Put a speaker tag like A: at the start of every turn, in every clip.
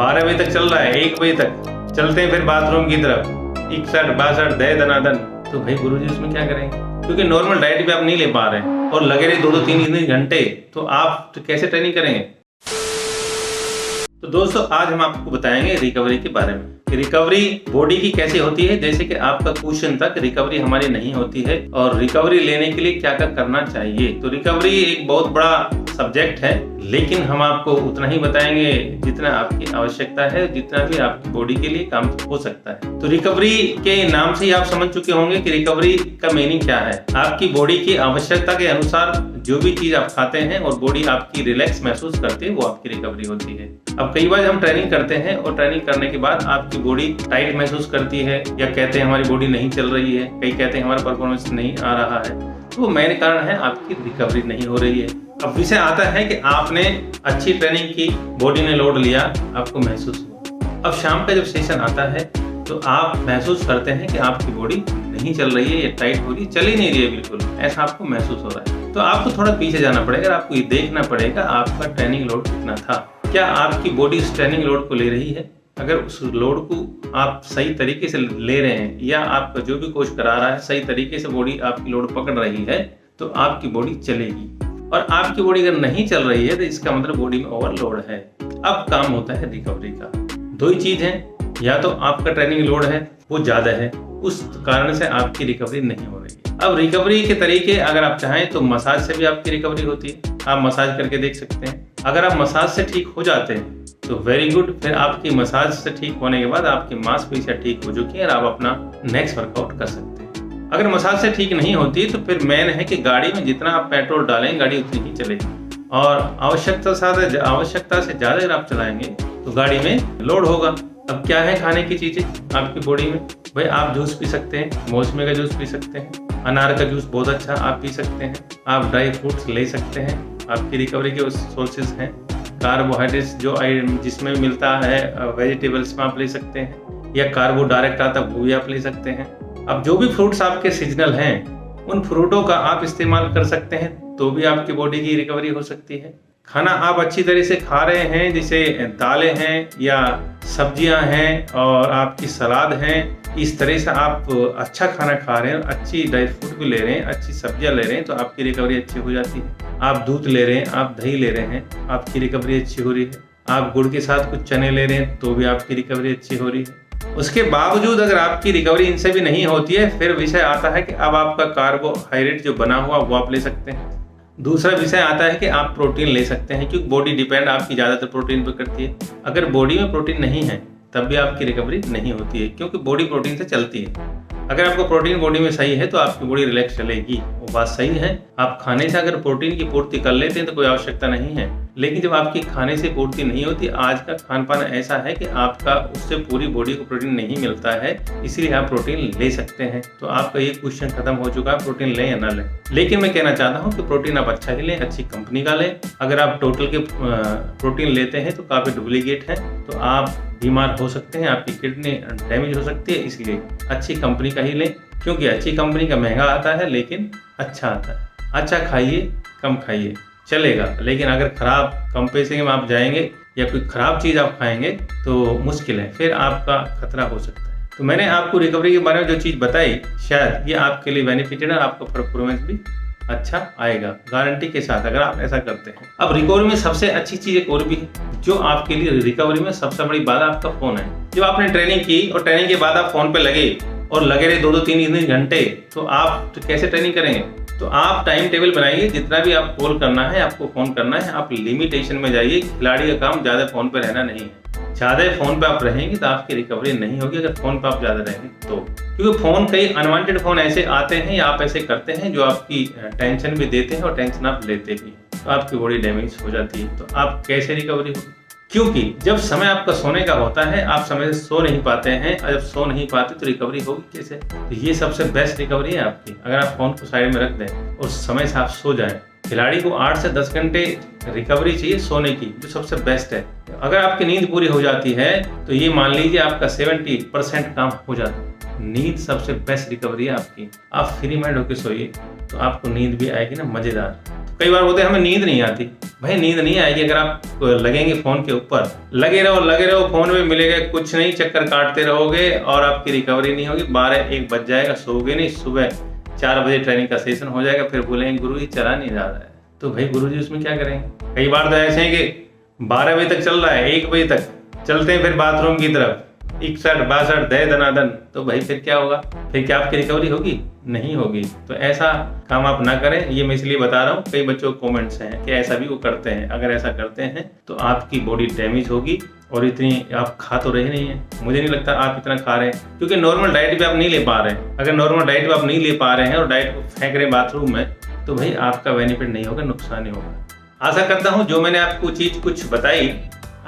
A: 12 बजे तक चल रहा है, 1 बजे तक चलते हैं फिर बाथरूम की तरफ, 61 62 दे दनादन, तो भाई गुरुजी उसमें क्या करेंगे? क्योंकि नॉर्मल डाइट भी आप नहीं ले पा रहे हैं और लगे रहे 2-2 3 घंटे, तो आप कैसे ट्रेनिंग करेंगे? तो दोस्तों आज हम आपको बताएंगे रिकवरी के बारे में कि रिकवरी बॉडी की कैसे होती है। जैसे कि आपका क्वेश्चन था कि रिकवरी हमारी नहीं होती है और रिकवरी लेने के लिए क्या क्या करना चाहिए। तो रिकवरी एक बहुत बड़ा सब्जेक्ट है, लेकिन हम आपको उतना ही बताएंगे जितना आपकी आवश्यकता है, जितना भी आपकी बॉडी के लिए काम हो सकता है। तो रिकवरी के नाम से ही आप समझ चुके होंगे कि रिकवरी का मीनिंग क्या है। आपकी बॉडी की आवश्यकता के अनुसार जो भी चीज आप खाते हैं और बॉडी आपकी रिलैक्स महसूस करती है, वो आपकी रिकवरी होती है। अब कई बार हम ट्रेनिंग करते हैं और ट्रेनिंग करने के बाद आपकी बॉडी टाइट महसूस करती है, या कहते हैं हमारी बॉडी नहीं चल रही है, कई कहते हैं हमारा परफॉर्मेंस नहीं आ रहा है, तो वो मेन कारण है आपकी रिकवरी नहीं हो रही है। अब विषय आता है कि आपने अच्छी ट्रेनिंग की, बॉडी ने लोड लिया, आपको महसूस हुआ। अब शाम का जब सेशन आता है तो आप महसूस करते हैं कि आपकी बॉडी नहीं चल रही है, या टाइट हो रही है, चल ही नहीं रही है बिल्कुल, ऐसा आपको महसूस हो रहा है। तो आपको थोड़ा पीछे जाना पड़ेगा, आपको ये देखना पड़ेगा आपका ट्रेनिंग लोड कितना था, क्या आपकी बॉडी उस ट्रेनिंग लोड को ले रही है। अगर उस लोड को आप सही तरीके से ले रहे हैं, या आपका जो भी कोच करा रहा है सही तरीके से बॉडी आपकी लोड पकड़ रही है, तो आपकी बॉडी चलेगी। और आपकी बॉडी अगर नहीं चल रही है तो इसका मतलब बॉडी में ओवरलोड है। अब काम होता है रिकवरी का। दो ही चीज है, या तो आपका ट्रेनिंग लोड है वो ज्यादा है, उस कारण से आपकी रिकवरी नहीं हो रही है। अब रिकवरी के तरीके अगर आप चाहें तो मसाज से भी आपकी रिकवरी होती है, आप मसाज करके देख सकते हैं। अगर आप मसाज से ठीक हो जाते हैं तो वेरी गुड, फिर आपकी मसाज से ठीक होने के बाद आपकी मांसपेशियां ठीक हो चुकी है और आप अपना नेक्स्ट वर्कआउट कर सकते हैं। अगर मसाज से ठीक नहीं होती तो फिर मेन है कि गाड़ी में जितना आप पेट्रोल डालेंगे गाड़ी उतनी ही चलेगी, और आवश्यकता से ज़्यादा अगर आप चलाएंगे तो गाड़ी में लोड होगा। अब क्या है खाने की चीज़ें आपकी बॉडी में? भाई आप जूस पी सकते हैं, मौसमी का जूस पी सकते हैं, अनार का जूस बहुत अच्छा आप पी सकते हैं, आप ड्राई फ्रूट्स ले सकते हैं, आपकी रिकवरी के सोर्सेज हैं। कार्बोहाइड्रेट्स जो जिसमें मिलता है वेजिटेबल्स में आप ले सकते हैं, या कार्बो डायरेक्ट आता है वो भी आप ले सकते हैं। अब जो भी फ्रूट्स आपके सीजनल हैं उन फ्रूटों का आप इस्तेमाल कर सकते हैं, तो भी आपकी बॉडी की रिकवरी हो सकती है। खाना आप अच्छी तरह से खा रहे हैं, जैसे दालें हैं या सब्जियां हैं और आपकी सलाद हैं, इस तरह से आप अच्छा खाना खा रहे हैं, अच्छी ड्राई फ्रूट भी ले रहे हैं, अच्छी सब्जियां ले रहे हैं, तो आपकी रिकवरी अच्छी हो जाती है। आप दूध ले रहे हैं, आप दही ले रहे हैं, आपकी रिकवरी अच्छी हो रही है। आप गुड़ के साथ कुछ चने ले रहे हैं तो भी आपकी रिकवरी अच्छी हो रही है। उसके बावजूद अगर आपकी रिकवरी इनसे भी नहीं होती है, फिर विषय आता है कि अब आपका कार्बोहाइड्रेट जो बना हुआ वो आप ले सकते हैं। दूसरा विषय आता है कि आप प्रोटीन ले सकते हैं, क्योंकि बॉडी डिपेंड आपकी ज़्यादातर प्रोटीन पर करती है। अगर बॉडी में प्रोटीन नहीं है तब भी आपकी रिकवरी नहीं होती है, क्योंकि बॉडी प्रोटीन से चलती है। अगर आपका प्रोटीन बॉडी में सही है तो आपकी बॉडी रिलैक्स चलेगी, वो बात सही है। आप खाने से अगर प्रोटीन की पूर्ति कर लेते हैं तो कोई आवश्यकता नहीं है, लेकिन जब आपकी खाने से पूर्ति नहीं होती, आज का खान पान ऐसा है कि आपका उससे पूरी बॉडी को प्रोटीन नहीं मिलता है, इसीलिए आप प्रोटीन ले सकते हैं। तो आपका ये क्वेश्चन खत्म हो चुका है, प्रोटीन लें या ना लें। लेकिन मैं कहना चाहता हूँ कि प्रोटीन आप अच्छा ही लें, अच्छी कंपनी का लें। अगर आप टोटल के प्रोटीन लेते हैं तो काफ़ी डुप्लीकेट है, तो आप बीमार हो सकते हैं, आपकी किडनी डैमेज हो सकती है। इसलिए अच्छी कंपनी का ही लें, क्योंकि अच्छी कंपनी का महंगा आता है लेकिन अच्छा आता है। अच्छा खाइए, कम खाइए, चलेगा, लेकिन अगर खराब कम पैसे में आप जाएंगे या कोई खराब चीज़ आप खाएंगे तो मुश्किल है, फिर आपका खतरा हो सकता है। तो मैंने आपको रिकवरी के बारे में जो चीज़ बताई, शायद ये आपके लिए बेनिफिटेड है, आपका परफॉर्मेंस भी अच्छा आएगा गारंटी के साथ, अगर आप ऐसा करते हैं। अब रिकवरी में सबसे अच्छी चीज़ एक और भी है, जो आपके लिए रिकवरी में सबसे बड़ी बात आपका फ़ोन है। जब आपने ट्रेनिंग की और ट्रेनिंग के बाद आप फ़ोन पे लगे और लगे रहे 2-2 3 घंटे, तो आप कैसे ट्रेनिंग करेंगे? तो आप टाइम टेबल बनाइए, जितना भी आप कॉल करना है, आपको फ़ोन करना है, आप लिमिटेशन में जाइए। खिलाड़ी का काम ज़्यादा फ़ोन पे रहना नहीं है। ज़्यादा फ़ोन पे आप रहेंगे तो आपकी रिकवरी नहीं होगी, अगर फ़ोन पे आप ज़्यादा रहेंगे तो। क्योंकि फ़ोन, कई अनवांटेड फ़ोन ऐसे आते हैं या आप ऐसे करते हैं जो आपकी टेंशन भी देते हैं और टेंशन आप लेते भी हैं, तो आपकी बॉडी डैमेज हो जाती है। तो आप कैसे रिकवरी होगी? क्योंकि जब समय आपका सोने का होता है, आप समय से सो नहीं पाते हैं, और जब सो नहीं पाते तो रिकवरी होगी कैसे? तो ये सबसे बेस्ट रिकवरी है आपकी, अगर आप फ़ोन को साइड में रख दें और समय से आप सो जाएं। खिलाड़ी को 8 से 10 घंटे रिकवरी चाहिए सोने की, जो सबसे बेस्ट है। अगर आपकी नींद पूरी हो जाती है तो ये मान लीजिए आपका 70% काम हो जाता है। नींद सबसे बेस्ट रिकवरी है आपकी। आप फ्री माइंड होकर सोइए तो आपको नींद भी आएगी ना, मज़ेदार। कई बार बोलते हैं हमें नींद नहीं आती। भाई नींद नहीं आएगी अगर आप लगेंगे फोन के ऊपर, लगे रहो फोन में, मिलेगा कुछ नहीं, चक्कर काटते रहोगे और आपकी रिकवरी नहीं होगी। 12-1 बज जाएगा, सोओगे नहीं, सुबह 4 बजे ट्रेनिंग का सेशन हो जाएगा, फिर बोलेंगे गुरुजी चला नहीं जा रहा है। तो भाई गुरुजी उसमें क्या करेंगे। कई बार तो ऐसे हैं कि 12 बजे तक चल रहा है, 1 बजे तक चलते हैं फिर बाथरूम की तरफ, 61-62 दे दनादन, तो भाई फिर क्या होगा, फिर क्या आपकी रिकवरी होगी, नहीं होगी। तो ऐसा काम आप ना करें, ये मैं इसलिए बता रहा हूँ। कई बच्चों को कमेंट्स हैं कि ऐसा भी वो करते हैं, अगर ऐसा करते हैं तो आपकी बॉडी डैमेज होगी। और इतनी आप खा तो रहे नहीं है, मुझे नहीं लगता आप इतना खा रहे हैं, क्योंकि नॉर्मल डाइट भी आप नहीं ले पा रहे हैं। अगर नॉर्मल डाइट भी आप नहीं ले पा रहे हैं और डाइट को फेंक रहे हैं बाथरूम में, तो भाई आपका बेनिफिट नहीं होगा, नुकसान ही होगा। आशा करता हूँ जो मैंने आपको चीज कुछ बताई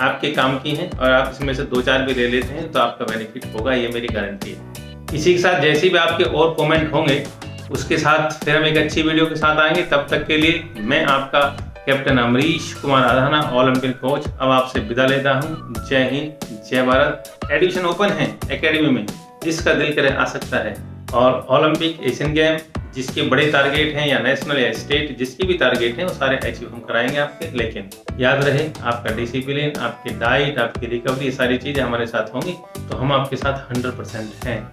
A: आपके काम की हैं और आप इसमें से 2-4 भी ले लेते हैं तो आपका बेनिफिट होगा, ये मेरी गारंटी है। इसी के साथ जैसे भी आपके और कमेंट होंगे उसके साथ फिर हम एक अच्छी वीडियो के साथ आएंगे। तब तक के लिए मैं आपका captain Amrish Kumar Adhana, Olympic coach, अब आपसे विदा लेता हूँ। जय हिंद, जय भारत। एडमिशन ओपन है एकेडमी में, जिसका दिल करे आ सकता है। और ओलंपिक, एशियन गेम, जिसके बड़े टारगेट हैं या नेशनल या स्टेट, जिसकी भी टारगेट हैं वो सारे अचीव हम कराएंगे आपके। लेकिन याद रहे आपका डिसिप्लिन, आपकी डाइट, आपकी रिकवरी, ये सारी चीज़ें हमारे साथ होंगी तो हम आपके साथ 100% हैं।